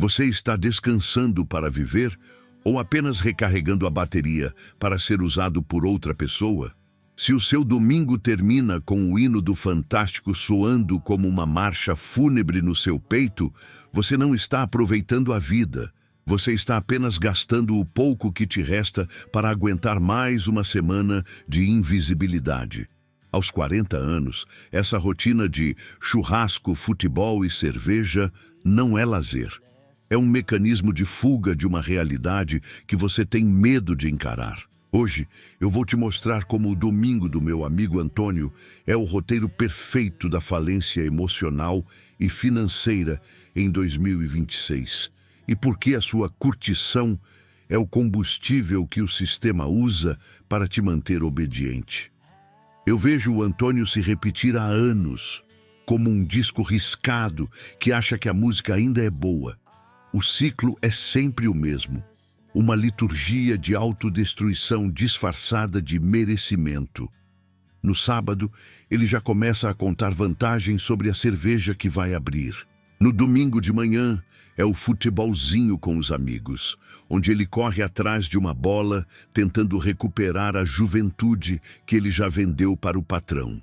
Você está descansando para viver ou apenas recarregando a bateria para ser usado por outra pessoa? Se o seu domingo termina com o hino do Fantástico soando como uma marcha fúnebre no seu peito, você não está aproveitando a vida. Você está apenas gastando o pouco que te resta para aguentar mais uma semana de invisibilidade. Aos 40 anos, essa rotina de churrasco, futebol e cerveja não é lazer. É um mecanismo de fuga de uma realidade que você tem medo de encarar. Hoje, eu vou te mostrar como o domingo do meu amigo Antônio é o roteiro perfeito da falência emocional e financeira em 2026. E por que a sua curtição é o combustível que o sistema usa para te manter obediente. Eu vejo o Antônio se repetir há anos, como um disco riscado que acha que a música ainda é boa. O ciclo é sempre o mesmo. Uma liturgia de autodestruição disfarçada de merecimento. No sábado, ele já começa a contar vantagens sobre a cerveja que vai abrir. No domingo de manhã, é o futebolzinho com os amigos, onde ele corre atrás de uma bola, tentando recuperar a juventude que ele já vendeu para o patrão.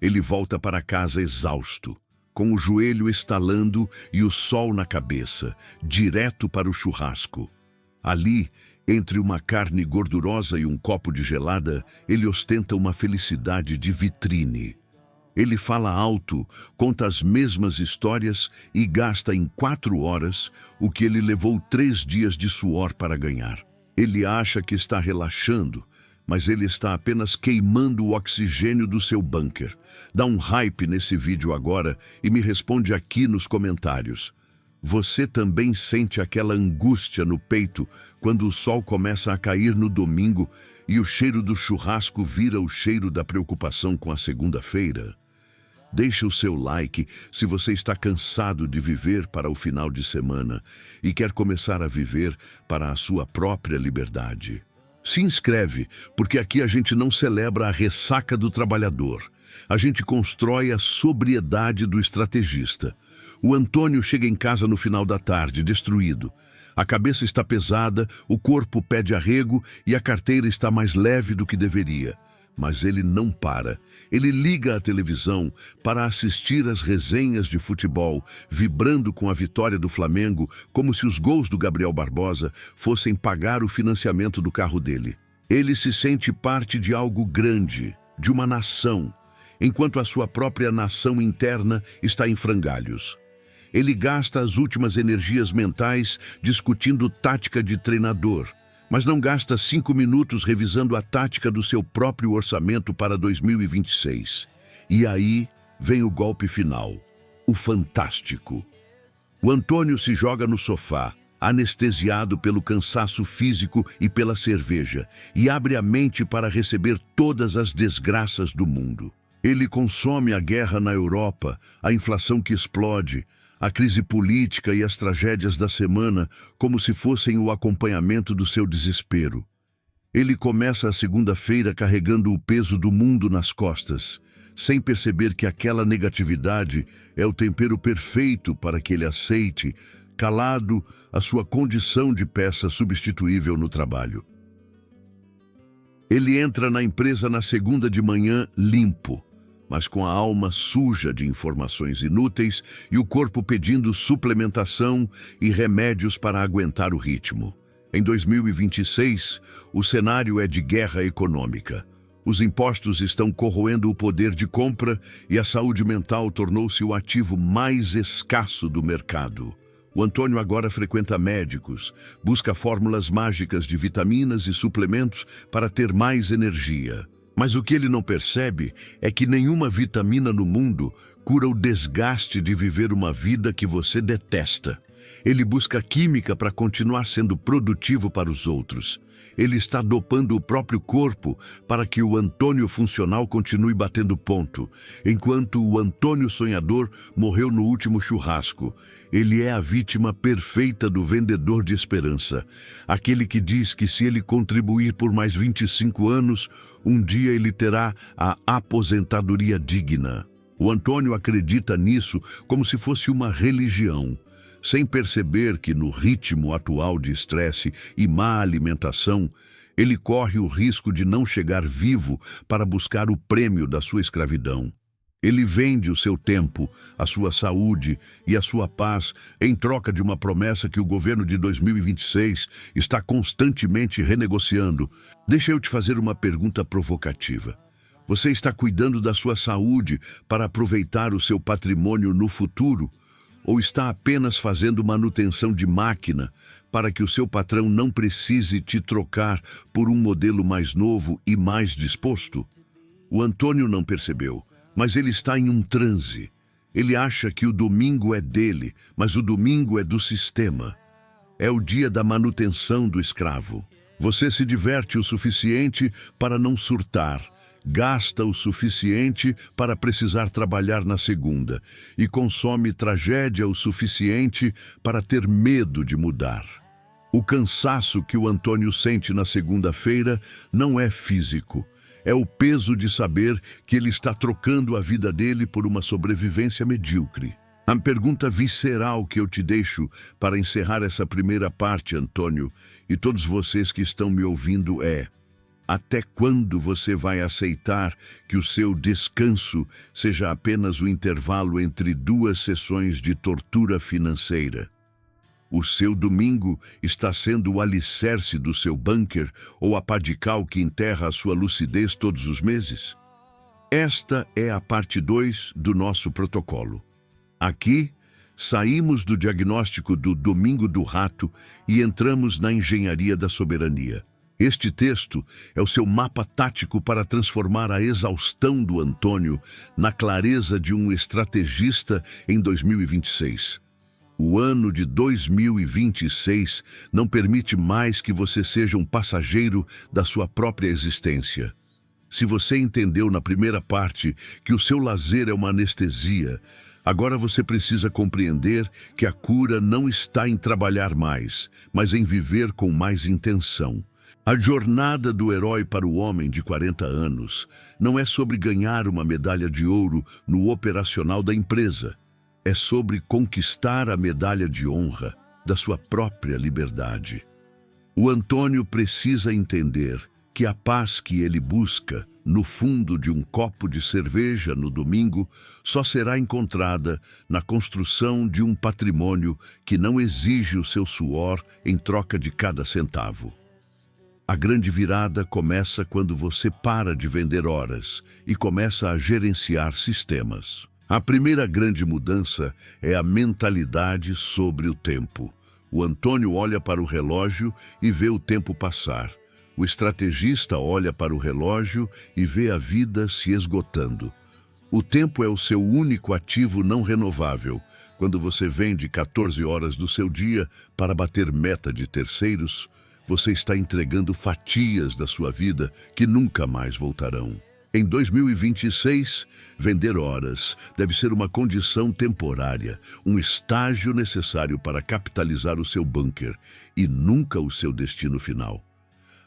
Ele volta para casa exausto, com o joelho estalando e o sol na cabeça, direto para o churrasco. Ali, entre uma carne gordurosa e um copo de gelada, ele ostenta uma felicidade de vitrine. Ele fala alto, conta as mesmas histórias e gasta em 4 horas o que ele levou 3 dias de suor para ganhar. Ele acha que está relaxando, mas ele está apenas queimando o oxigênio do seu bunker. Dá um hype nesse vídeo agora e me responde aqui nos comentários. Você também sente aquela angústia no peito quando o sol começa a cair no domingo e o cheiro do churrasco vira o cheiro da preocupação com a segunda-feira? Deixe o seu like se você está cansado de viver para o final de semana e quer começar a viver para a sua própria liberdade. Se inscreve, porque aqui a gente não celebra a ressaca do trabalhador. A gente constrói a sobriedade do estrategista. O Antônio chega em casa no final da tarde, destruído. A cabeça está pesada, o corpo pede arrego e a carteira está mais leve do que deveria. Mas ele não para. Ele liga a televisão para assistir às resenhas de futebol, vibrando com a vitória do Flamengo, como se os gols do Gabriel Barbosa fossem pagar o financiamento do carro dele. Ele se sente parte de algo grande, de uma nação, enquanto a sua própria nação interna está em frangalhos. Ele gasta as últimas energias mentais discutindo tática de treinador, mas não gasta 5 minutos revisando a tática do seu próprio orçamento para 2026. E aí vem o golpe final, o fantástico. O Antônio se joga no sofá, anestesiado pelo cansaço físico e pela cerveja, e abre a mente para receber todas as desgraças do mundo. Ele consome a guerra na Europa, a inflação que explode, a crise política e as tragédias da semana como se fossem o acompanhamento do seu desespero. Ele começa a segunda-feira carregando o peso do mundo nas costas, sem perceber que aquela negatividade é o tempero perfeito para que ele aceite, calado, a sua condição de peça substituível no trabalho. Ele entra na empresa na segunda de manhã limpo, mas com a alma suja de informações inúteis e o corpo pedindo suplementação e remédios para aguentar o ritmo. Em 2026, o cenário é de guerra econômica. Os impostos estão corroendo o poder de compra e a saúde mental tornou-se o ativo mais escasso do mercado. O Antônio agora frequenta médicos, busca fórmulas mágicas de vitaminas e suplementos para ter mais energia. Mas o que ele não percebe é que nenhuma vitamina no mundo cura o desgaste de viver uma vida que você detesta. Ele busca química para continuar sendo produtivo para os outros. Ele está dopando o próprio corpo para que o Antônio funcional continue batendo ponto, enquanto o Antônio sonhador morreu no último churrasco. Ele é a vítima perfeita do vendedor de esperança, aquele que diz que se ele contribuir por mais 25 anos, um dia ele terá a aposentadoria digna. O Antônio acredita nisso como se fosse uma religião. sem perceber que no ritmo atual de estresse e má alimentação, ele corre o risco de não chegar vivo para buscar o prêmio da sua escravidão. Ele vende o seu tempo, a sua saúde e a sua paz em troca de uma promessa que o governo de 2026 está constantemente renegociando. Deixa eu te fazer uma pergunta provocativa. Você está cuidando da sua saúde para aproveitar o seu patrimônio no futuro? Ou está apenas fazendo manutenção de máquina para que o seu patrão não precise te trocar por um modelo mais novo e mais disposto? O Antônio não percebeu, mas ele está em um transe. Ele acha que o domingo é dele, mas o domingo é do sistema. É o dia da manutenção do escravo. Você se diverte o suficiente para não surtar, gasta o suficiente para precisar trabalhar na segunda e consome tragédia o suficiente para ter medo de mudar. O cansaço que o Antônio sente na segunda-feira não é físico. É o peso de saber que ele está trocando a vida dele por uma sobrevivência medíocre. A pergunta visceral que eu te deixo para encerrar essa primeira parte, Antônio, e todos vocês que estão me ouvindo é: até quando você vai aceitar que o seu descanso seja apenas o intervalo entre duas sessões de tortura financeira? O seu domingo está sendo o alicerce do seu bunker ou a pá de cal que enterra a sua lucidez todos os meses? Esta é a parte 2 do nosso protocolo. Aqui, saímos do diagnóstico do Domingo do Rato e entramos na engenharia da soberania. Este texto é o seu mapa tático para transformar a exaustão do Antônio na clareza de um estrategista em 2026. O ano de 2026 não permite mais que você seja um passageiro da sua própria existência. Se você entendeu na primeira parte que o seu lazer é uma anestesia, agora você precisa compreender que a cura não está em trabalhar mais, mas em viver com mais intenção. A jornada do herói para o homem de 40 anos não é sobre ganhar uma medalha de ouro no operacional da empresa. É sobre conquistar a medalha de honra da sua própria liberdade. O Antônio precisa entender que a paz que ele busca no fundo de um copo de cerveja no domingo só será encontrada na construção de um patrimônio que não exige o seu suor em troca de cada centavo. A grande virada começa quando você para de vender horas e começa a gerenciar sistemas. A primeira grande mudança é a mentalidade sobre o tempo. O Antônio olha para o relógio e vê o tempo passar. O estrategista olha para o relógio e vê a vida se esgotando. O tempo é o seu único ativo não renovável. Quando você vende 14 horas do seu dia para bater meta de terceiros, você está entregando fatias da sua vida que nunca mais voltarão. Em 2026, vender horas deve ser uma condição temporária, um estágio necessário para capitalizar o seu bunker e nunca o seu destino final.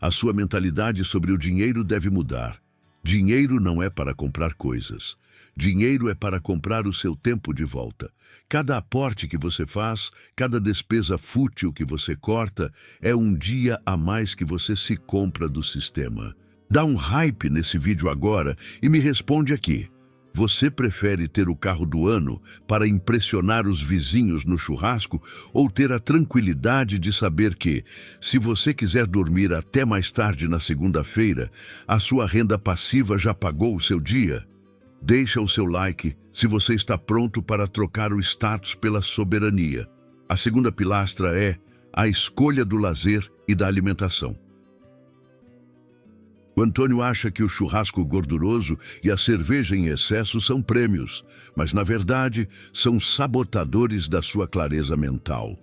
A sua mentalidade sobre o dinheiro deve mudar. Dinheiro não é para comprar coisas. Dinheiro é para comprar o seu tempo de volta. Cada aporte que você faz, cada despesa fútil que você corta, é um dia a mais que você se compra do sistema. Dá um hype nesse vídeo agora e me responde aqui. Você prefere ter o carro do ano para impressionar os vizinhos no churrasco ou ter a tranquilidade de saber que, se você quiser dormir até mais tarde na segunda-feira, a sua renda passiva já pagou o seu dia? Deixa o seu like se você está pronto para trocar o status pela soberania. A segunda pilastra é a escolha do lazer e da alimentação. O Antônio acha que o churrasco gorduroso e a cerveja em excesso são prêmios, mas na verdade são sabotadores da sua clareza mental.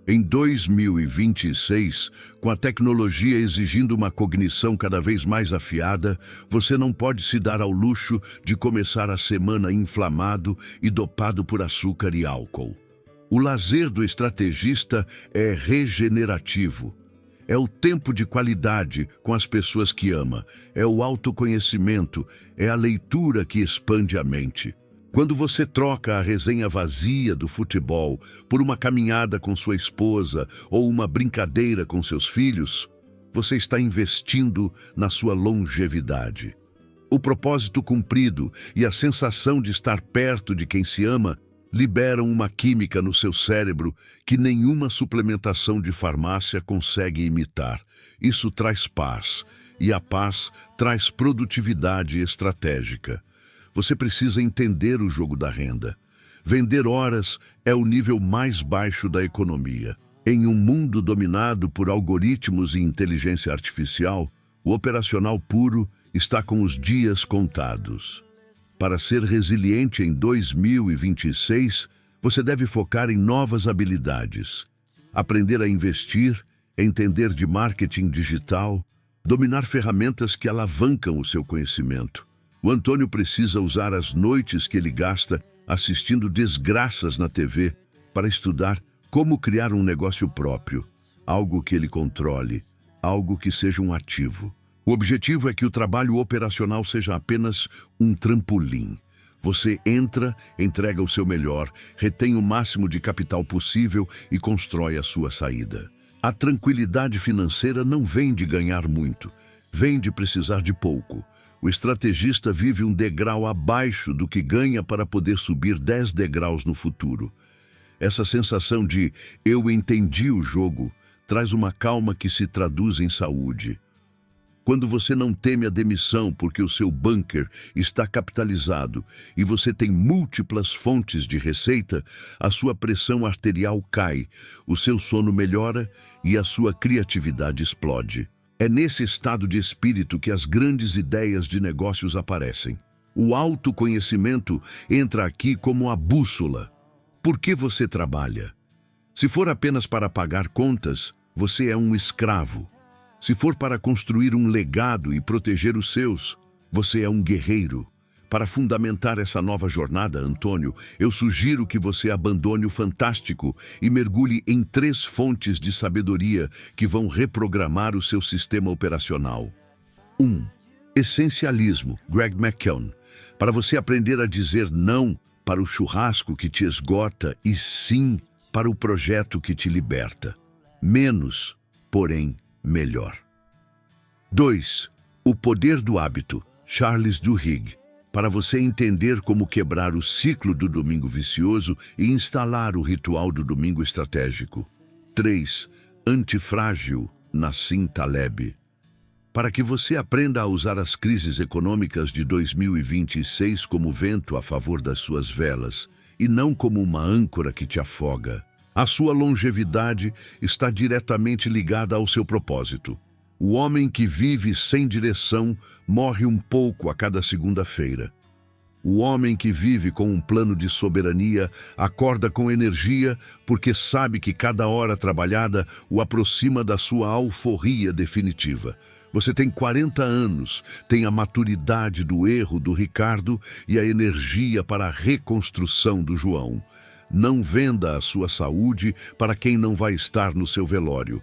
Em 2026, com a tecnologia exigindo uma cognição cada vez mais afiada, você não pode se dar ao luxo de começar a semana inflamado e dopado por açúcar e álcool. O lazer do estrategista é regenerativo. É o tempo de qualidade com as pessoas que ama, é o autoconhecimento, é a leitura que expande a mente. Quando você troca a resenha vazia do futebol por uma caminhada com sua esposa ou uma brincadeira com seus filhos, você está investindo na sua longevidade. O propósito cumprido e a sensação de estar perto de quem se ama liberam uma química no seu cérebro que nenhuma suplementação de farmácia consegue imitar. Isso traz paz, e a paz traz produtividade estratégica. Você precisa entender o jogo da renda. Vender horas é o nível mais baixo da economia. Em um mundo dominado por algoritmos e inteligência artificial, o operacional puro está com os dias contados. Para ser resiliente em 2026, você deve focar em novas habilidades. Aprender a investir, entender de marketing digital, dominar ferramentas que alavancam o seu conhecimento. O Antônio precisa usar as noites que ele gasta assistindo desgraças na TV para estudar como criar um negócio próprio, algo que ele controle, algo que seja um ativo. O objetivo é que o trabalho operacional seja apenas um trampolim. Você entra, entrega o seu melhor, retém o máximo de capital possível e constrói a sua saída. A tranquilidade financeira não vem de ganhar muito, vem de precisar de pouco. O estrategista vive um degrau abaixo do que ganha para poder subir 10 degraus no futuro. Essa sensação de "eu entendi o jogo" traz uma calma que se traduz em saúde. Quando você não teme a demissão porque o seu bunker está capitalizado e você tem múltiplas fontes de receita, a sua pressão arterial cai, o seu sono melhora e a sua criatividade explode. É nesse estado de espírito que as grandes ideias de negócios aparecem. O autoconhecimento entra aqui como a bússola. Por que você trabalha? Se for apenas para pagar contas, você é um escravo. Se for para construir um legado e proteger os seus, você é um guerreiro. Para fundamentar essa nova jornada, Antônio, eu sugiro que você abandone o fantástico e mergulhe em 3 fontes de sabedoria que vão reprogramar o seu sistema operacional. 1. Essencialismo, Greg McKeown. Para você aprender a dizer não para o churrasco que te esgota e sim para o projeto que te liberta. Menos, porém, melhor. 2. O poder do hábito, Charles Duhigg. Para você entender como quebrar o ciclo do domingo vicioso e instalar o ritual do domingo estratégico. 3. Antifrágil, Nassim Taleb. Para que você aprenda a usar as crises econômicas de 2026 como vento a favor das suas velas, e não como uma âncora que te afoga. A sua longevidade está diretamente ligada ao seu propósito. O homem que vive sem direção morre um pouco a cada segunda-feira. O homem que vive com um plano de soberania acorda com energia porque sabe que cada hora trabalhada o aproxima da sua alforria definitiva. Você tem 40 anos, tem a maturidade do erro do Ricardo e a energia para a reconstrução do João. Não venda a sua saúde para quem não vai estar no seu velório.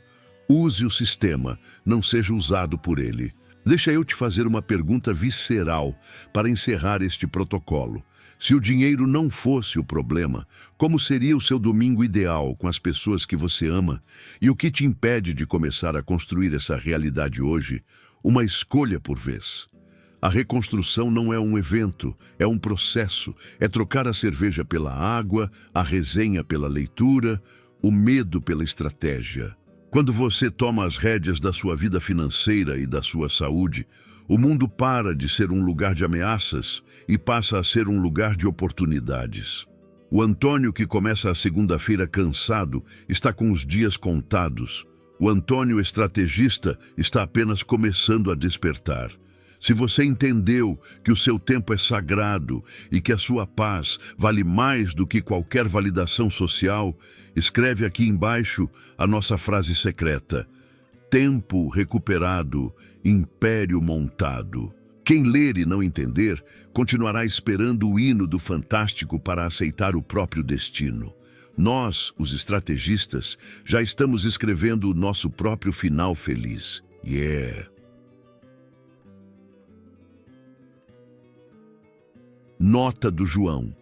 Use o sistema, não seja usado por ele. Deixa eu te fazer uma pergunta visceral para encerrar este protocolo. Se o dinheiro não fosse o problema, como seria o seu domingo ideal com as pessoas que você ama? E o que te impede de começar a construir essa realidade hoje? Uma escolha por vez. A reconstrução não é um evento, é um processo. É trocar a cerveja pela água, a resenha pela leitura, o medo pela estratégia. Quando você toma as rédeas da sua vida financeira e da sua saúde, o mundo para de ser um lugar de ameaças e passa a ser um lugar de oportunidades. O Antônio que começa a segunda-feira cansado está com os dias contados. O Antônio estrategista está apenas começando a despertar. Se você entendeu que o seu tempo é sagrado e que a sua paz vale mais do que qualquer validação social, escreve aqui embaixo a nossa frase secreta: tempo recuperado, império montado. Quem ler e não entender, continuará esperando o hino do fantástico para aceitar o próprio destino. Nós, os estrategistas, já estamos escrevendo o nosso próprio final feliz. Nota do João.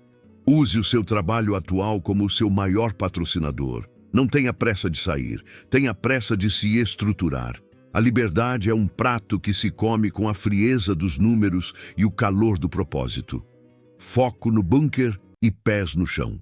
Use o seu trabalho atual como o seu maior patrocinador. Não tenha pressa de sair, tenha pressa de se estruturar. A liberdade é um prato que se come com a frieza dos números e o calor do propósito. Foco no bunker e pés no chão.